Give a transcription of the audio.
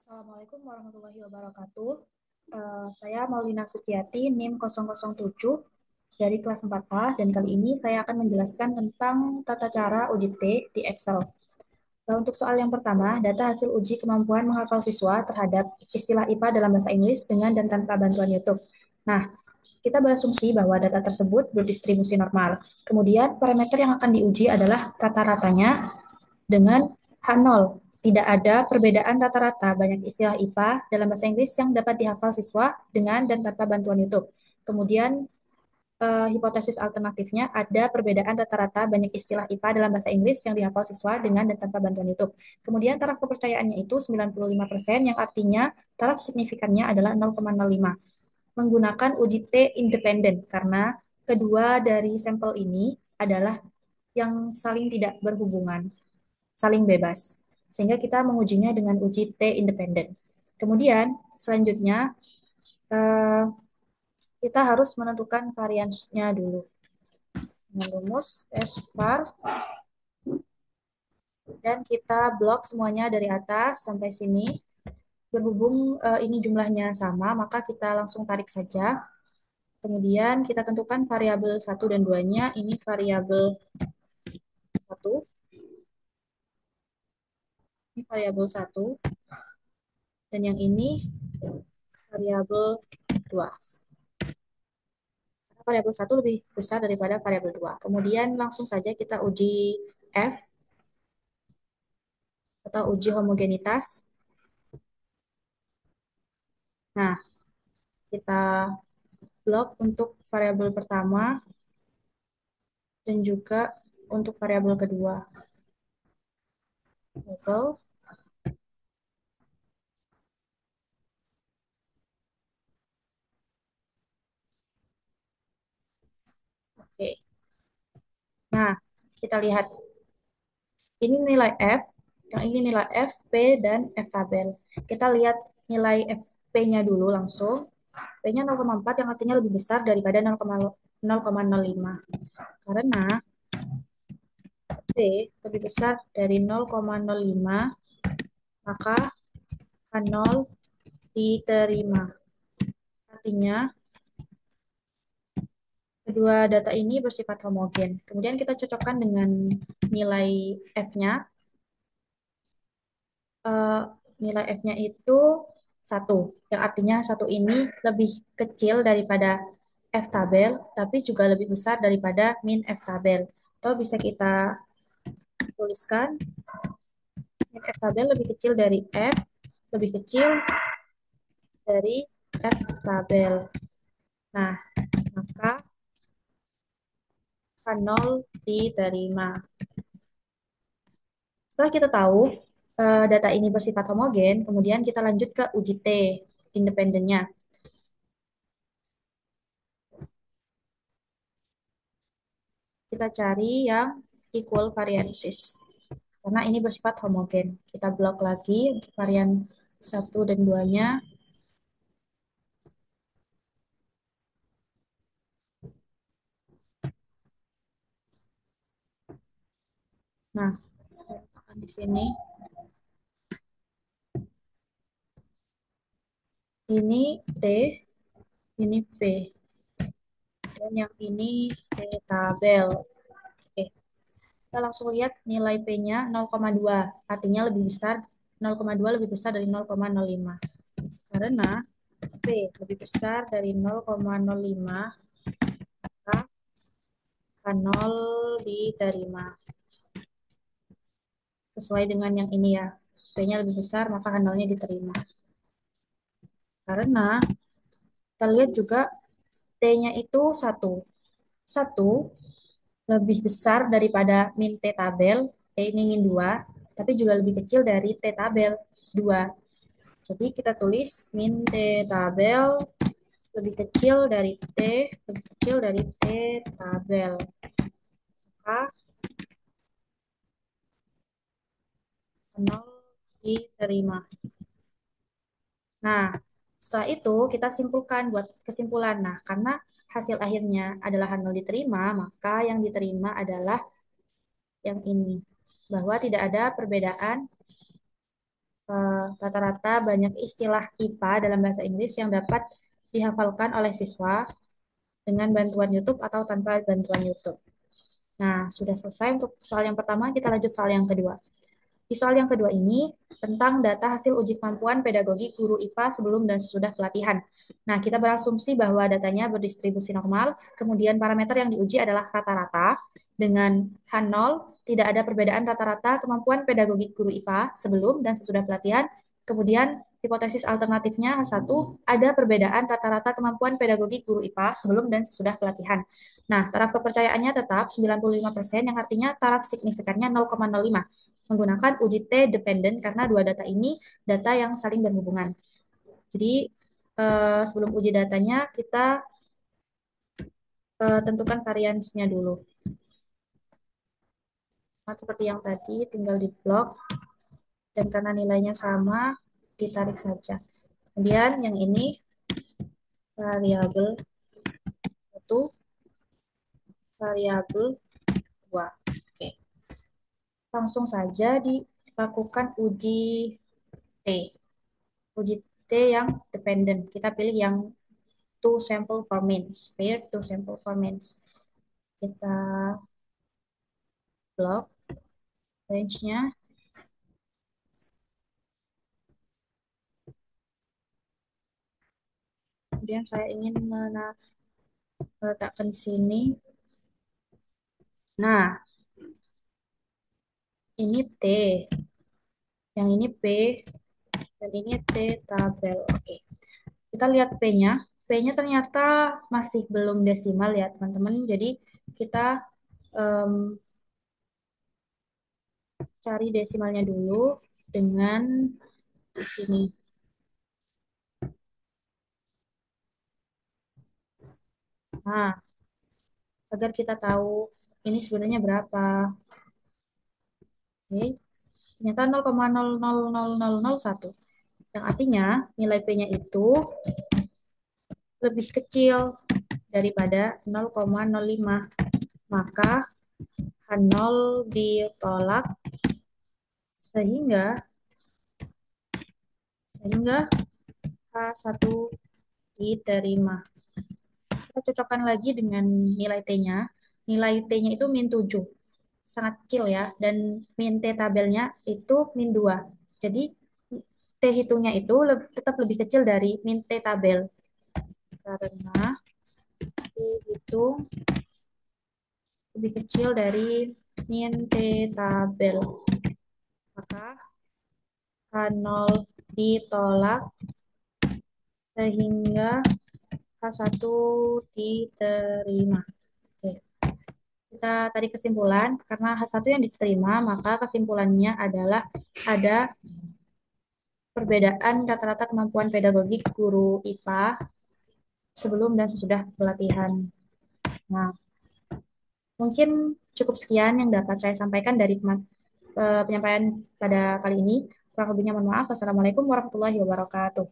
Assalamualaikum warahmatullahi wabarakatuh. Saya Maulina Suciati, NIM 007 dari kelas 4A, dan kali ini saya akan menjelaskan tentang tata cara uji T di Excel. Untuk soal yang pertama, data hasil uji kemampuan menghafal siswa terhadap istilah IPA dalam bahasa Inggris dengan dan tanpa bantuan YouTube. Nah, kita berasumsi bahwa data tersebut berdistribusi normal. Kemudian, parameter yang akan diuji adalah rata-ratanya dengan H0. Tidak ada perbedaan rata-rata banyak istilah IPA dalam bahasa Inggris yang dapat dihafal siswa dengan dan tanpa bantuan YouTube. Kemudian, hipotesis alternatifnya ada perbedaan rata-rata banyak istilah IPA dalam bahasa Inggris yang dihafal siswa dengan dan tanpa bantuan YouTube. Kemudian taraf kepercayaannya itu 95%, yang artinya taraf signifikannya adalah 0,05. Menggunakan uji T independen karena kedua dari sampel ini adalah yang saling tidak berhubungan, saling bebas. Sehingga kita mengujinya dengan uji T independen. Kemudian, selanjutnya, eh, kita harus menentukan variansnya dulu. Dengan rumus S var, dan kita blok semuanya dari atas sampai sini. Berhubung ini jumlahnya sama, maka kita langsung tarik saja. Kemudian kita tentukan variabel 1 dan 2-nya. Ini variabel 1, ini variabel 1, dan yang ini variabel 2. Variabel 1 lebih besar daripada variabel 2. Kemudian langsung saja kita uji F atau uji homogenitas. Nah, kita blok untuk variabel pertama dan juga untuk variabel kedua. Label. Oke. Nah, kita lihat. Ini nilai F, yang ini nilai F, P, dan F tabel. Kita lihat nilai P-nya dulu langsung. P-nya 0,4 yang artinya lebih besar daripada 0,05. Karena P lebih besar dari 0,05, maka H0 diterima. Artinya, kedua data ini bersifat homogen. Kemudian kita cocokkan dengan nilai F-nya. Eh, Nilai F-nya itu 1, yang artinya 1 ini lebih kecil daripada F tabel, tapi juga lebih besar daripada min F tabel. Atau bisa kita tuliskan min F tabel lebih kecil dari F, lebih kecil dari F tabel. Nah, maka H0 diterima. Setelah kita tahu data ini bersifat homogen, kemudian kita lanjut ke uji T independennya. Kita cari yang equal variances. Karena ini bersifat homogen. Kita blok lagi untuk varian 1 dan 2-nya. Nah, di sini ini T, ini P. Dan yang ini T tabel. Oke, kita langsung lihat nilai P-nya 0,2. Artinya lebih besar, 0,2 lebih besar dari 0,05. Karena P lebih besar dari 0,05, maka H0 diterima. Sesuai dengan yang ini ya. P-nya lebih besar, maka H0-nya diterima. Karena kita lihat juga T-nya itu 1. 1 lebih besar daripada min T tabel. T ini min 2, tapi juga lebih kecil dari T tabel 2. Jadi kita tulis min T tabel lebih kecil dari T, lebih kecil dari T tabel. Maka 0 diterima. Nah, setelah itu kita simpulkan buat kesimpulan. Nah, karena hasil akhirnya adalah H0 diterima, maka yang diterima adalah yang ini. Bahwa tidak ada perbedaan rata-rata banyak istilah IPA dalam bahasa Inggris yang dapat dihafalkan oleh siswa dengan bantuan YouTube atau tanpa bantuan YouTube. Nah, sudah selesai untuk soal yang pertama, kita lanjut soal yang kedua. Di soal yang kedua ini tentang data hasil uji kemampuan pedagogi guru IPA sebelum dan sesudah pelatihan. Nah, kita berasumsi bahwa datanya berdistribusi normal, kemudian parameter yang diuji adalah rata-rata dengan H0, tidak ada perbedaan rata-rata kemampuan pedagogi guru IPA sebelum dan sesudah pelatihan. Kemudian hipotesis alternatifnya H1, ada perbedaan rata-rata kemampuan pedagogi guru IPA sebelum dan sesudah pelatihan. Nah, taraf kepercayaannya tetap 95%, yang artinya taraf signifikannya 0,05 menggunakan uji T dependent karena dua data ini data yang saling berhubungan. Jadi sebelum uji datanya kita tentukan variansnya dulu. Nah, seperti yang tadi tinggal di blok dan karena nilainya sama ditarik saja. Kemudian yang ini variabel 1, variabel 2. Oke. Langsung saja dilakukan uji T. Uji T yang dependent. Kita pilih yang two sample for means, pair two sample for means. Kita blok range-nya, kemudian saya ingin meletakkan di sini. Nah, ini T, yang ini P, dan ini T tabel. Oke, kita lihat P-nya. P-nya ternyata masih belum desimal ya, teman-teman. Jadi kita em, cari desimalnya dulu dengan di sini. Nah, agar kita tahu ini sebenarnya berapa. Oke, ternyata 0,000001. Yang artinya nilai P-nya itu lebih kecil daripada 0,05. Maka H0 ditolak sehingga sehingga H1 diterima. Kita cocokkan lagi dengan nilai T-nya. Nilai T-nya itu min 7. Sangat kecil ya. Dan min T tabelnya itu min 2. Jadi T hitungnya itu tetap lebih kecil dari min T tabel. Karena dihitung lebih kecil dari min T tabel. Maka H0 ditolak sehingga H1 diterima. Oke. Kita tadi kesimpulan, karena H1 yang diterima, maka kesimpulannya adalah ada perbedaan rata-rata kemampuan pedagogik guru IPA sebelum dan sesudah pelatihan. Nah, mungkin cukup sekian yang dapat saya sampaikan dari penyampaian pada kali ini. Kurang lebihnya mohon maaf. Wassalamualaikum warahmatullahi wabarakatuh.